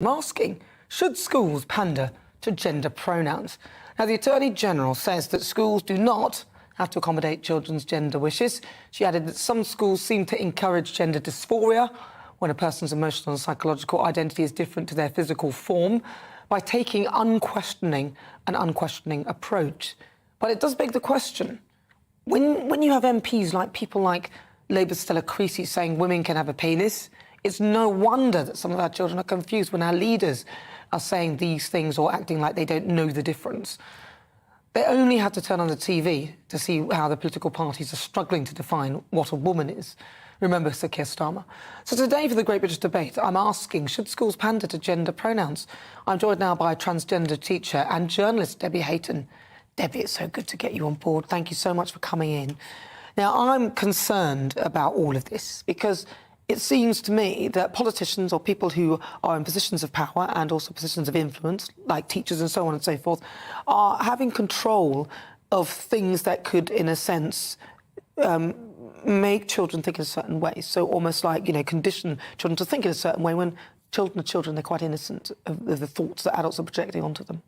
I'm asking, should schools pander to gender pronouns? Now, the Attorney-General says that schools do not have to accommodate children's gender wishes. She added that some schools seem to encourage gender dysphoria, when a person's emotional and psychological identity is different to their physical form, by taking an unquestioning approach. But it does beg the question, when you have MPs like people like Labour's Stella Creasy saying women can have a penis, it's no wonder that some of our children are confused when our leaders are saying these things or acting like they don't know the difference. They only have to turn on the TV to see how the political parties are struggling to define what a woman is. Remember Sir Keir Starmer. So today for the Great British Debate, I'm asking, should schools pander to gender pronouns? I'm joined now by transgender teacher and journalist Debbie Hayton. Debbie, it's so good to get you on board. Thank you so much for coming in. Now, I'm concerned about all of this because it seems to me that politicians or people who are in positions of power and also positions of influence, like teachers and so on and so forth, are having control of things that could, in a sense, make children think in a certain way. So almost like, condition children to think in a certain way when children are children, they're quite innocent of the thoughts that adults are projecting onto them.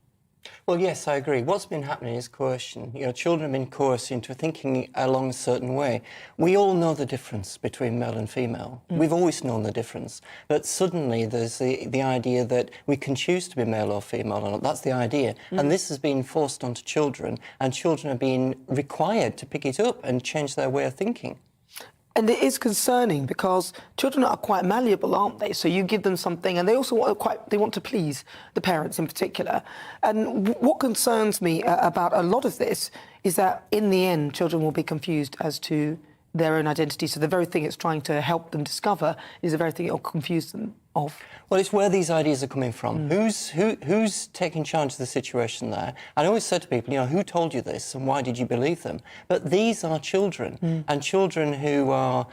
Well, yes, I agree. What's been happening is coercion. Children have been coerced into thinking along a certain way. We all know the difference between male and female. We've always known the difference. But suddenly there's the idea that we can choose to be male or female or not. That's the idea. And this has been forced onto children, and children are being required to pick it up and change their way of thinking. And it is concerning because children are quite malleable, aren't they? So you give them something and they also want to please the parents in particular. And what concerns me about a lot of this is that in the end, children will be confused as to their own identity. So the very thing it's trying to help them discover is the very thing it will confuse them of. Well, it's where these ideas are coming from. Who's taking charge of the situation there? I always said to people, who told you this and why did you believe them? But these are children, and children who are,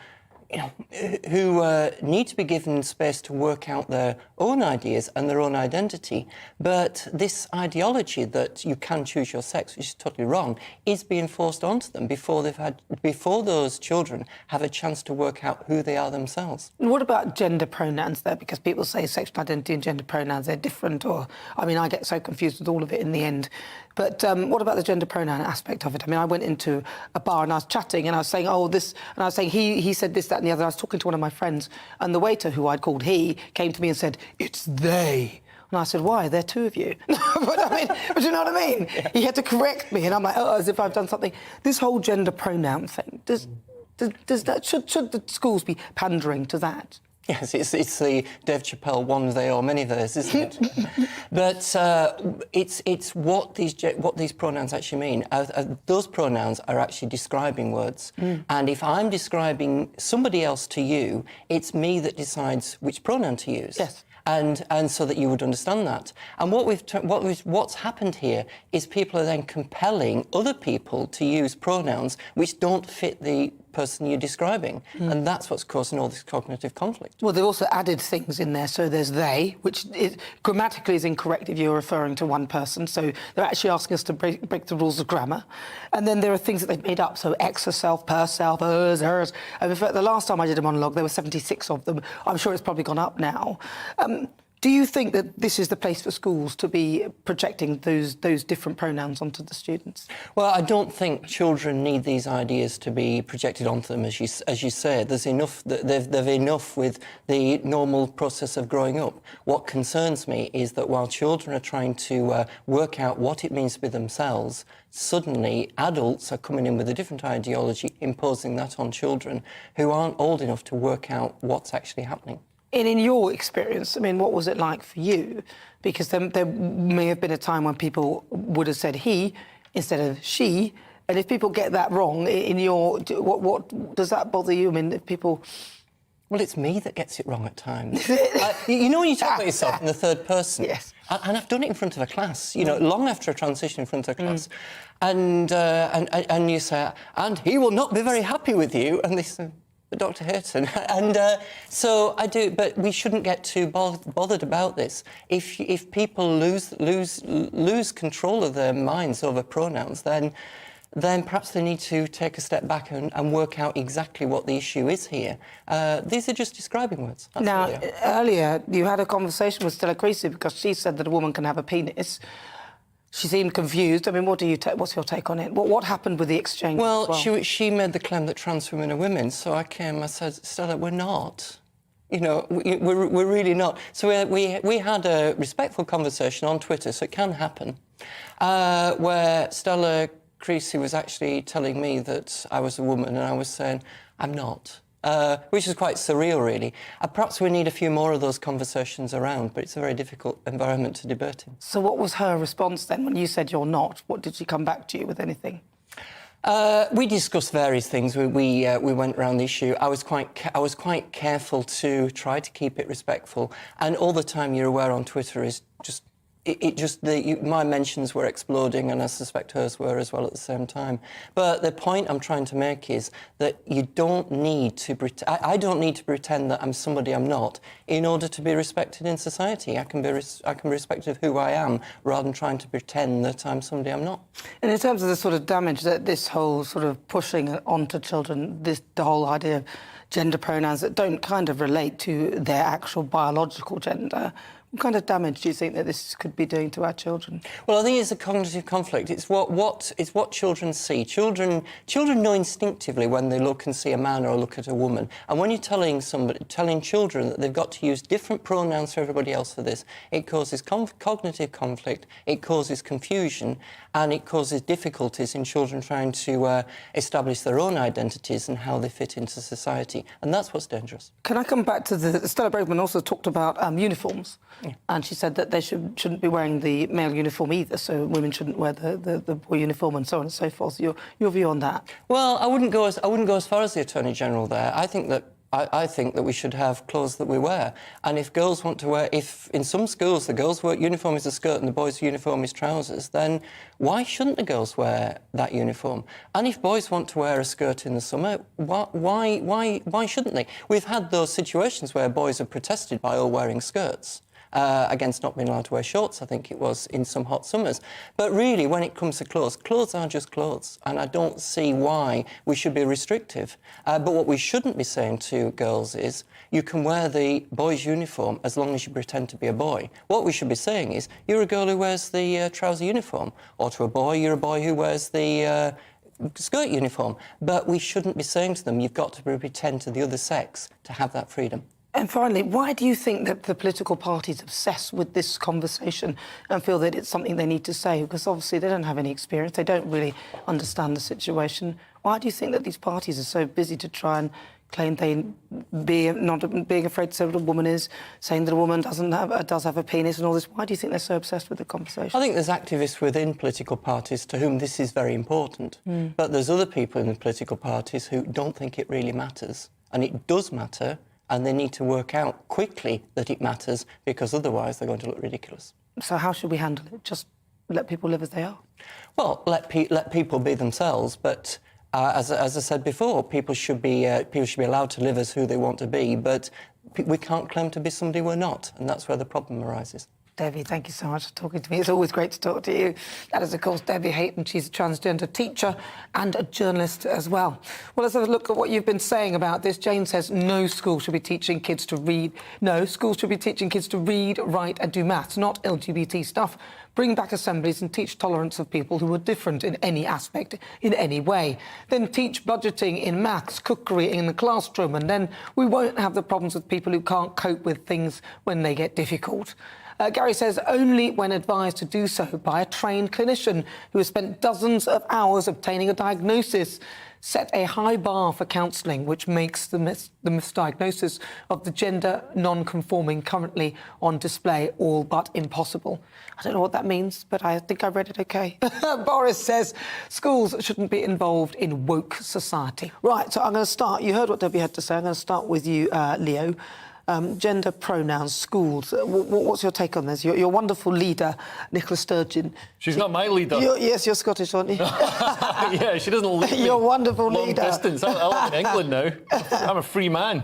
who need to be given space to work out their own ideas and their own identity. But this ideology that you can choose your sex, which is totally wrong, is being forced onto them before those children have a chance to work out who they are themselves. What about gender pronouns there? Because people say sexual identity and gender pronouns, they're different, or, I get so confused with all of it in the end. But what about the gender pronoun aspect of it? I went into a bar and I was chatting and I was saying, oh, this, and I was saying he said this, that and the other. I was talking to one of my friends and the waiter, who I'd called he, came to me and said, it's they. And I said, why? There are two of you. but you know what I mean? Yeah. He had to correct me and I'm like, oh, as if I've done something. This whole gender pronoun thing, does that, should the schools be pandering to that? Yes, it's the Dave Chappelle one they or many theirs, isn't it? But it's what these pronouns actually mean. Those pronouns are actually describing words. And if I'm describing somebody else to you, it's me that decides which pronoun to use. Yes. And so that you would understand that. And what's happened here is people are then compelling other people to use pronouns which don't fit the person you're describing. And that's what's causing all this cognitive conflict. Well, they've also added things in there. So there's they, which grammatically is incorrect if you're referring to one person. So they're actually asking us to break the rules of grammar. And then there are things that they've made up. So ex herself, herself, hers. And in fact, the last time I did a monologue, there were 76 of them. I'm sure it's probably gone up now. Do you think that this is the place for schools to be projecting those different pronouns onto the students? Well, I don't think children need these ideas to be projected onto them, as you say. There's enough. They've enough with the normal process of growing up. What concerns me is that while children are trying to work out what it means to be themselves, suddenly adults are coming in with a different ideology, imposing that on children who aren't old enough to work out what's actually happening. And in your experience, what was it like for you? Because there may have been a time when people would have said he instead of she, and if people get that wrong, what does that bother you? If people... Well, it's me that gets it wrong at times. When you talk about yourself in the third person. Yes. And I've done it in front of a class, long after a transition in front of a class. And you say, and he will not be very happy with you. And they say, Dr. Hayton. And so I do, but we shouldn't get too bothered about this. If people lose control of their minds over pronouns, then then perhaps they need to take a step back and work out exactly what the issue is here. These are just describing words. That's now, what they are. earlier, you had a conversation with Stella Creasy because she said that a woman can have a penis. She seemed confused. I mean, what's your take on it? What happened with the exchange? Well, she made the claim that trans women are women, so I said, Stella, we're not. You know, we're really not. So we had a respectful conversation on Twitter, so it can happen, where Stella Creasy was actually telling me that I was a woman, and I was saying, I'm not. Which is quite surreal, really. Perhaps we need a few more of those conversations around, but it's a very difficult environment to debate in. So what was her response then when you said you're not? What did she come back to you with, anything? We discussed various things. We went around the issue. I was quite careful to try to keep it respectful, and all the time you're aware on Twitter is just. My mentions were exploding, and I suspect hers were as well at the same time. But the point I'm trying to make is that you don't need to I don't need to pretend that I'm somebody I'm not in order to be respected in society. I can be respected of who I am rather than trying to pretend that I'm somebody I'm not. And in terms of the sort of damage that this whole sort of pushing onto children, the whole idea of gender pronouns that don't kind of relate to their actual biological gender, what kind of damage do you think that this could be doing to our children? Well, I think it's a cognitive conflict. It's what children see. Children know instinctively when they look and see a man or look at a woman. And when you're telling children that they've got to use different pronouns for everybody else for this, it causes cognitive conflict, it causes confusion, and it causes difficulties in children trying to establish their own identities and how they fit into society. And that's what's dangerous. Can I come back to Stella Braverman also talked about uniforms. Yeah. And she said that they shouldn't be wearing the male uniform either, so women shouldn't wear the boy uniform and so on and so forth. Your view on that? Well, I wouldn't go as far as the Attorney General there. I think that we should have clothes that we wear. And if girls want to wear, if in some schools the girls' uniform is a skirt and the boys' uniform is trousers, then why shouldn't the girls wear that uniform? And if boys want to wear a skirt in the summer, why shouldn't they? We've had those situations where boys have protested by all wearing skirts. Against not being allowed to wear shorts, I think it was, in some hot summers. But really, when it comes to clothes are just clothes, and I don't see why we should be restrictive. But what we shouldn't be saying to girls is, you can wear the boy's uniform as long as you pretend to be a boy. What we should be saying is, you're a girl who wears the trouser uniform, or to a boy, you're a boy who wears the skirt uniform. But we shouldn't be saying to them, you've got to pretend to the other sex to have that freedom. And finally, why do you think that the political parties obsess with this conversation and feel that it's something they need to say? Because obviously they don't have any experience, they don't really understand the situation. Why do you think that these parties are so busy to try and claim not being afraid to say what a woman is, saying that a woman does have a penis and all this? Why do you think they're so obsessed with the conversation? I think there's activists within political parties to whom this is very important. But there's other people in the political parties who don't think it really matters. And it does matter. And they need to work out quickly that it matters, because otherwise they're going to look ridiculous. So how should we handle it? Just let people live as they are? Well, let people be themselves, but as I said before, people should be allowed to live as who they want to be, but we can't claim to be somebody we're not, and that's where the problem arises. Debbie, thank you so much for talking to me. It's always great to talk to you. That is, of course, Debbie Hayton. She's a transgender teacher and a journalist as well. Well, let's have a look at what you've been saying about this. Jane says no school should be teaching kids to read. No, schools should be teaching kids to read, write and do maths, not LGBT stuff. Bring back assemblies and teach tolerance of people who are different in any aspect, in any way. Then teach budgeting in maths, cookery in the classroom, and then we won't have the problems with people who can't cope with things when they get difficult. Gary says only when advised to do so by a trained clinician who has spent dozens of hours obtaining a diagnosis. Set a high bar for counselling, which makes the misdiagnosis of the gender non-conforming currently on display all but impossible. I don't know what that means, but I think I read it okay. Boris says schools shouldn't be involved in woke society. Right, so I'm going to start. You heard what Debbie had to say. I'm going to start with you, Leo. gender pronouns, schools. What's your take on this? Your wonderful leader, Nicola Sturgeon. She's not my leader. Yes, you're Scottish, aren't you? Yeah, she doesn't lead me Your wonderful long leader. distance. I live in England now. I'm a free man.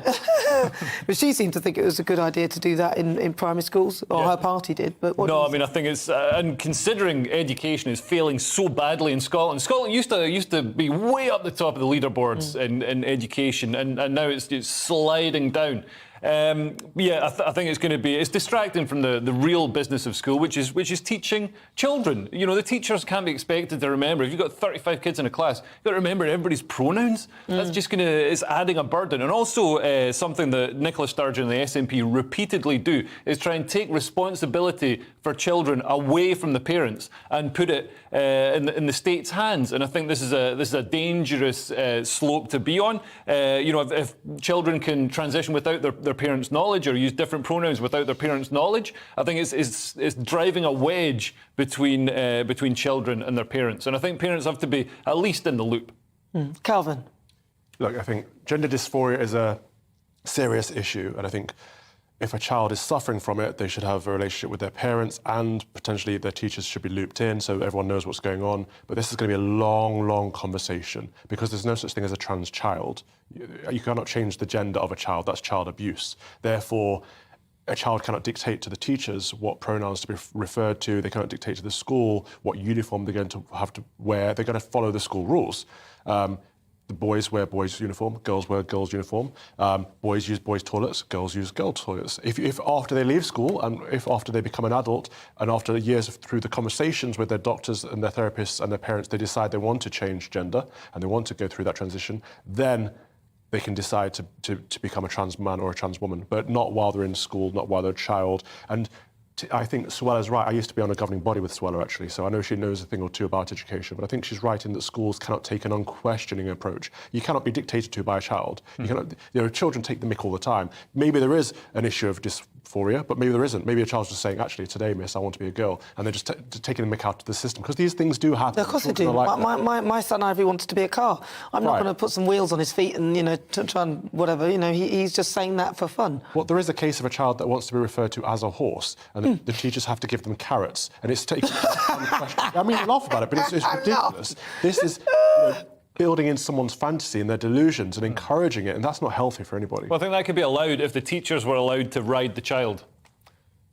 But she seemed to think it was a good idea to do that in primary schools, or her party did. But what No, I mean, I think it's... and considering education is failing so badly in Scotland, Scotland used to be way up the top of the leaderboards in education, and now it's sliding down. I think it's going to be... It's distracting from the real business of school, which is teaching children. You know, the teachers can't be expected to remember. If you've got 35 kids in a class, you've got to remember everybody's pronouns. That's just going to... It's adding a burden. And also something that Nicola Sturgeon and the SNP repeatedly do is try and take responsibility for children away from the parents and put it in the state's hands. And I think this is a dangerous slope to be on. If children can transition without their parents' knowledge or use different pronouns without their parents' knowledge, I think it's driving a wedge between children and their parents. And I think parents have to be at least in the loop. Calvin? Look, I think gender dysphoria is a serious issue, and I think if a child is suffering from it, they should have a relationship with their parents, and potentially their teachers should be looped in so everyone knows what's going on. But this is going to be a long, long conversation because there's no such thing as a trans child. You cannot change the gender of a child. That's child abuse. Therefore, a child cannot dictate to the teachers what pronouns to be referred to. They cannot dictate to the school what uniform they're going to have to wear. They're going to follow the school rules. The boys wear boys' uniform, girls wear girls' uniform. Boys use boys' toilets, girls use girls' toilets. If after they leave school and if after they become an adult and after years through the conversations with their doctors and their therapists and their parents, they decide they want to change gender and they want to go through that transition, then they can decide to become a trans man or a trans woman, but not while they're in school, not while they're a child. And I think Suella's right. I used to be on a governing body with Suella, actually, so I know she knows a thing or two about education, but I think she's right in that schools cannot take an unquestioning approach. You cannot be dictated to by a child. You cannot, children take the mick all the time. Maybe there is an issue of dysphoria, but maybe there isn't. Maybe a child's just saying, actually, today, miss, I want to be a girl, and they're just taking the mick out of the system, because these things do happen. Of course they do. My son Ivory wanted to be a car. I'm not going to put some wheels on his feet and, try and whatever. He's just saying that for fun. Well, there is a case of a child that wants to be referred to as a horse, and the teachers have to give them carrots, and it's taking... I mean, laugh about it, but it's ridiculous. This is building in someone's fantasy and their delusions and encouraging it, and that's not healthy for anybody. Well, I think that could be allowed if the teachers were allowed to ride the child.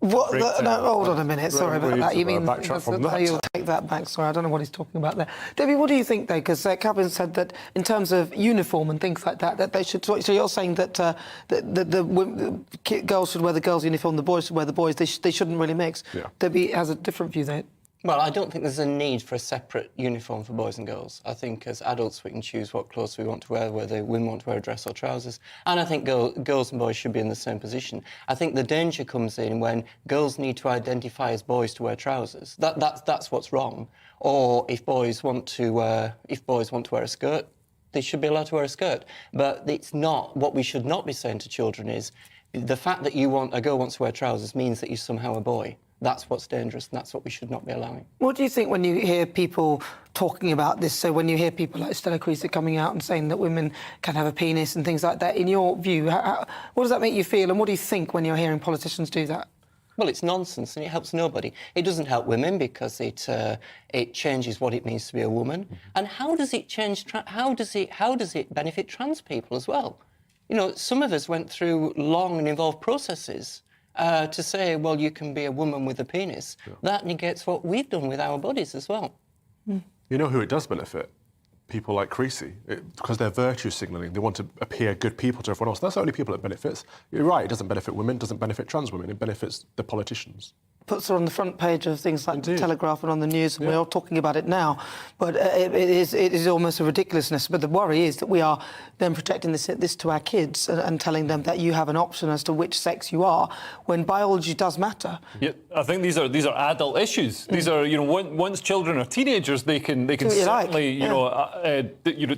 What? No, hold on a minute. Sorry about that. You mean backtrack from that? You'll take that back. Sorry, I don't know what he's talking about there. Debbie, what do you think, though? Because Calvin said that in terms of uniform and things like that, that they should. So you're saying that the girls should wear the girls' uniform, the boys should wear the boys. They shouldn't really mix. Yeah. Debbie has a different view there. Well, I don't think there's a need for a separate uniform for boys and girls. I think as adults we can choose what clothes we want to wear, whether women want to wear a dress or trousers. And I think girls and boys should be in the same position. I think the danger comes in when girls need to identify as boys to wear trousers. That's what's wrong. Or if boys want to wear a skirt, they should be allowed to wear a skirt. But it's not. What we should not be saying to children is the fact that a girl wants to wear trousers means that you're somehow a boy. That's what's dangerous, and that's what we should not be allowing. What do you think when you hear people talking about this? So when you hear people like Stella Creasy coming out and saying that women can have a penis and things like that, in your view, what does that make you feel, and what do you think when you're hearing politicians do that? Well, it's nonsense, and it helps nobody. It doesn't help women because it changes what it means to be a woman. And how does it change? How does it benefit trans people as well? Some of us went through long and involved processes. To say, well, you can be a woman with a penis, that negates what we've done with our bodies as well. You know who it does benefit? People like Creasy, because they're virtue signalling. They want to appear good people to everyone else. That's the only people it benefits. You're right, it doesn't benefit women, it doesn't benefit trans women, it benefits the politicians. Puts her on the front page of things like the Telegraph and on the news, and we're all talking about it now. But it is almost a ridiculousness. But the worry is that we are then projecting this to our kids and telling them that you have an option as to which sex you are, when biology does matter. Yeah, I think these are adult issues. These are once children are teenagers, they can certainly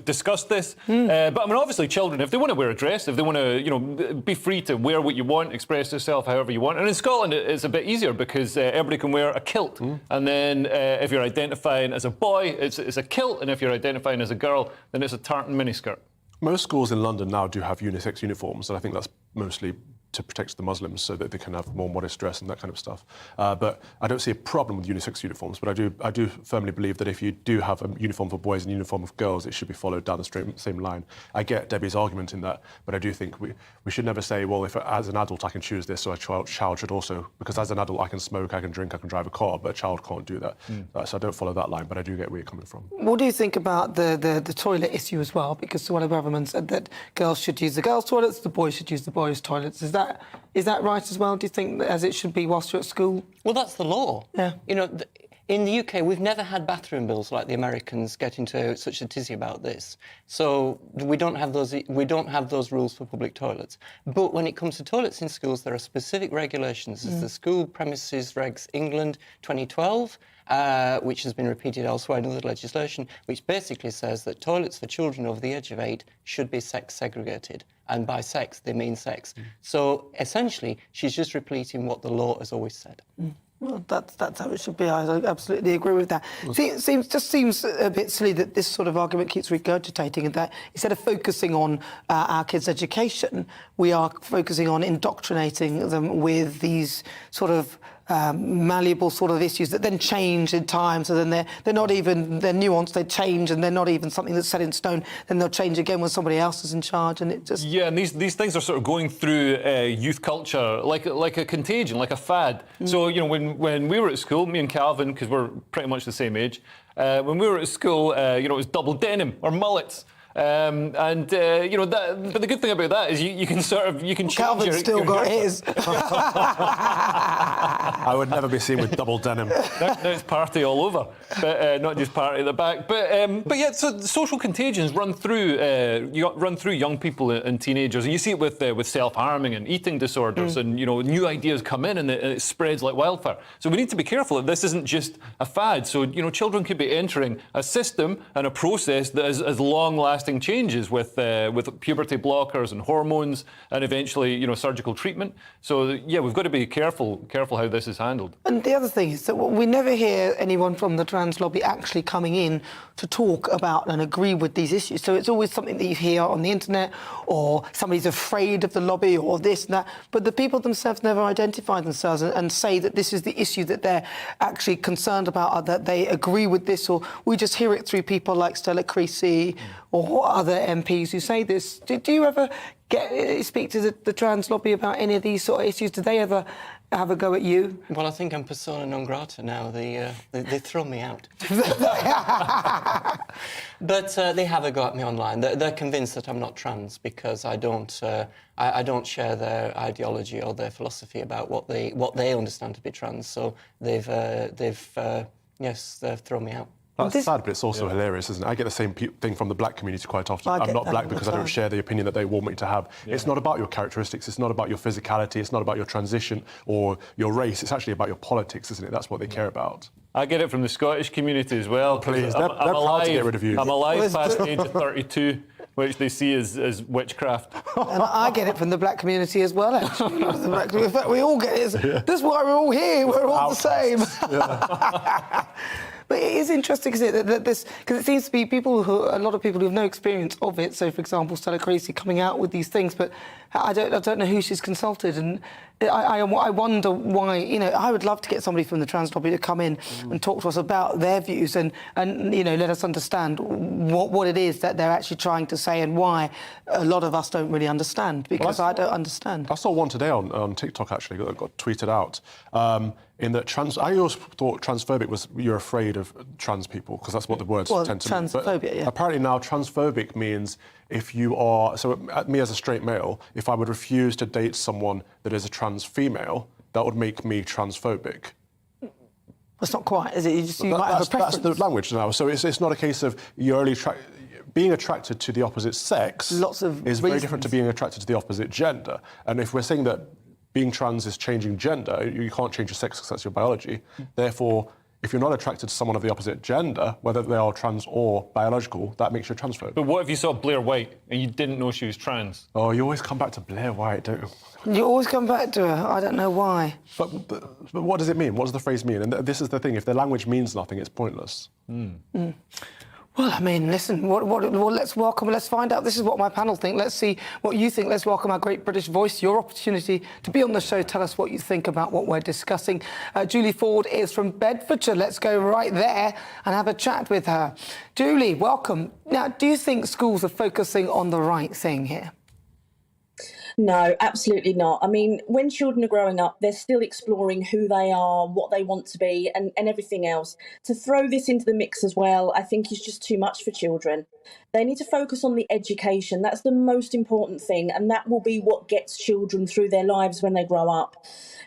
discuss this. But I mean, obviously, children, if they want to wear a dress, if they want to be free to wear what you want, express yourself however you want. And in Scotland, it's a bit easier because everybody can wear a kilt. And then if you're identifying as a boy, it's a kilt, and if you're identifying as a girl, then it's a tartan miniskirt. Most schools in London now do have unisex uniforms, and I think that's mostly to protect the Muslims so that they can have more modest dress and that kind of stuff. But I don't see a problem with unisex uniforms, but I do firmly believe that if you do have a uniform for boys and a uniform for girls, it should be followed down the same line. I get Debbie's argument in that, but I do think we should never say, well, if as an adult I can choose this, so a child should also, because as an adult I can smoke, I can drink, I can drive a car, but a child can't do that. So I don't follow that line, but I do get where you're coming from. What do you think about the toilet issue as well? Because Suella Braverman said that girls should use the girls' toilets, the boys should use the boys' toilets. Is that right as well? Do you think that as it should be whilst you're at school? Well, that's the law. Yeah. You know, in the UK, we've never had bathroom bills like the Americans get into such a tizzy about this. So we don't have those. We don't have those rules for public toilets. But when it comes to toilets in schools, there are specific regulations. There's the School Premises Regs England 2012. Which has been repeated elsewhere in other legislation, which basically says that toilets for children over the age of 8 should be sex segregated. And by sex, they mean sex. So essentially, she's just repeating what the law has always said. Well, that's how it should be. I absolutely agree with that. It seems a bit silly that this sort of argument keeps regurgitating, and that instead of focusing on our kids' education, we are focusing on indoctrinating them with these sort of malleable sort of issues that then change in time. So then they're not even, they're nuanced, they change, and they're not even something that's set in stone. Then they'll change again when somebody else is in charge, and it just... Yeah, and these things are sort of going through youth culture like a contagion, like a fad. So, you know, when we were at school, me and Calvin, because we're pretty much the same age, when we were at school, you know, it was double denim or mullets. You know, but the good thing about that is you can change Calvin's still got his. I would never be seen with double denim. Now it's party all over, but not just party at the back. But yeah, so social contagions run through young people and teenagers, and you see it with self-harming and eating disorders, and you know, new ideas come in and it spreads like wildfire. So we need to be careful that this isn't just a fad. So you know, children could be entering a system and a process that is long-lasting changes with puberty blockers and hormones, and eventually, you know, surgical treatment. So yeah, we've got to be careful how this is handled. And the other thing is that we never hear anyone from the trans lobby actually coming in to talk about and agree with these issues. So it's always something that you hear on the internet, or somebody's afraid of the lobby, or this and that. But the people themselves never identify themselves and say that this is the issue that they're actually concerned about, or that they agree with this, or we just hear it through people like Stella Creasy or other MPs who say this. Do you ever speak to the trans lobby about any of these sort of issues? Do they ever have a go at you? Well, I think I'm persona non grata now. They throw me out. But they have a go at me online. They're convinced that I'm not trans because I don't share their ideology or their philosophy about what they understand to be trans. So they've thrown me out. That's sad, but it's also hilarious, isn't it? I get the same thing from the black community quite often. I'm not black because I don't share the opinion that they want me to have. Yeah. It's not about your characteristics, it's not about your physicality, it's not about your transition or your race, it's actually about your politics, isn't it? That's what they care about. I get it from the Scottish community as well. Please, they're proud to get rid of you. I'm alive past the age of 32, which they see as witchcraft. And I get it from the black community as well, actually. In fact, we all get it. Yeah. That's why we're all here. We're all the same. Yeah. But it is interesting, isn't it, that this, because it seems to be a lot of people who have no experience of it. So, for example, Stella Creasy coming out with these things, but I don't know who she's consulted, and I wonder why. You know, I would love to get somebody from the trans lobby to come in and talk to us about their views and you know, let us understand what it is that they're actually trying to say and why a lot of us don't really understand, because I don't understand. I saw one today on TikTok actually that got tweeted out. In that I always thought transphobic was you're afraid of trans people, because that's what the words tend to mean. Transphobia, yeah. Apparently now transphobic means if you are, so me as a straight male, if I would refuse to date someone that is a trans female, that would make me transphobic. That's not quite, is it? You might have a preference. That's the language now. So it's not a case of you're only being attracted to the opposite sex is very different to being attracted to the opposite gender. And if we're saying that being trans is changing gender, you can't change your sex because that's your biology. Therefore, if you're not attracted to someone of the opposite gender, whether they are trans or biological, that makes you a transphobe. But what if you saw Blair White and you didn't know she was trans? Oh, you always come back to Blair White, don't you? You always come back to her. I don't know why. But what does it mean? What does the phrase mean? And this is the thing. If the language means nothing, it's pointless. Well, I mean, listen, let's find out. This is what my panel think. Let's see what you think. Let's welcome our great British voice, your opportunity to be on the show. Tell us what you think about what we're discussing. Julie Ford is from Bedfordshire. Let's go right there and have a chat with her. Julie, welcome. Now, do you think schools are focusing on the right thing here? No, absolutely not. I mean, when children are growing up, they're still exploring who they are, what they want to be, and everything else. To throw this into the mix as well, I think is just too much for children. They need to focus on the education. That's the most important thing, and that will be what gets children through their lives when they grow up.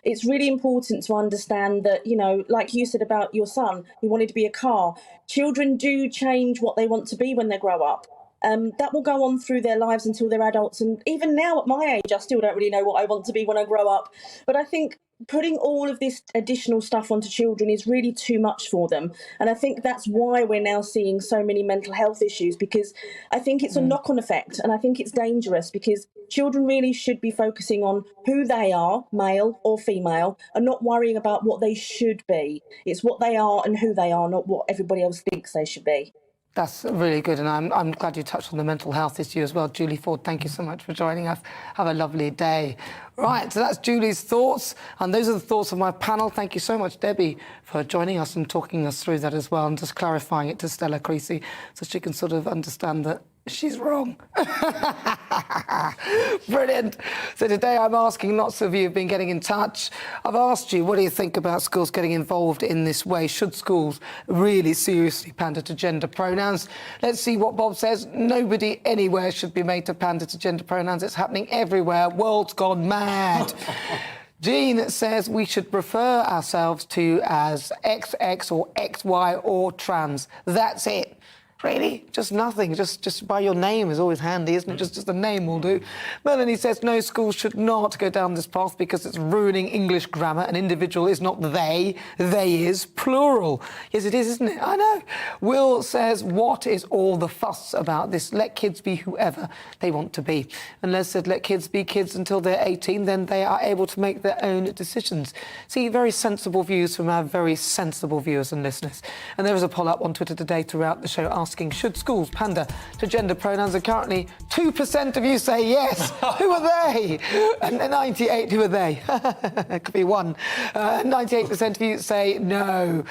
It's really important to understand that, you know, like you said about your son, who wanted to be a car. Children do change what they want to be when they grow up. That will go on through their lives until they're adults. And even now at my age, I still don't really know what I want to be when I grow up. But I think putting all of this additional stuff onto children is really too much for them. And I think that's why we're now seeing so many mental health issues, because I think it's a knock-on effect. And I think it's dangerous because children really should be focusing on who they are, male or female, and not worrying about what they should be. It's what they are and who they are, not what everybody else thinks they should be. That's really good, and I'm glad you touched on the mental health issue as well. Julie Ford, thank you so much for joining us. Have a lovely day. Right, so that's Julie's thoughts, and those are the thoughts of my panel. Thank you so much, Debbie, for joining us and talking us through that as well, and just clarifying it to Stella Creasy so she can sort of understand that she's wrong. Brilliant. So today I'm asking, lots of you have been getting in touch. I've asked you, what do you think about schools getting involved in this way? Should schools really seriously pander to gender pronouns? Let's see what Bob says. Nobody anywhere should be made to pander to gender pronouns. It's happening everywhere. World's gone mad. Jean says we should refer ourselves to as XX or XY or trans. That's it. Really? Just nothing. Just by your name is always handy, isn't it? Just the name will do. Melanie says no, schools should not go down this path because it's ruining English grammar. An individual is not they. They is plural. Yes, it is, isn't it? I know. Will says, what is all the fuss about this? Let kids be whoever they want to be. And Les said, let kids be kids until they're 18, then they are able to make their own decisions. See, very sensible views from our very sensible viewers and listeners. And there was a poll up on Twitter today throughout the show asking, should schools pander to gender pronouns? And currently 2% of you say yes. Who are they? And 98, who are they? It could be one. 98% of you say no.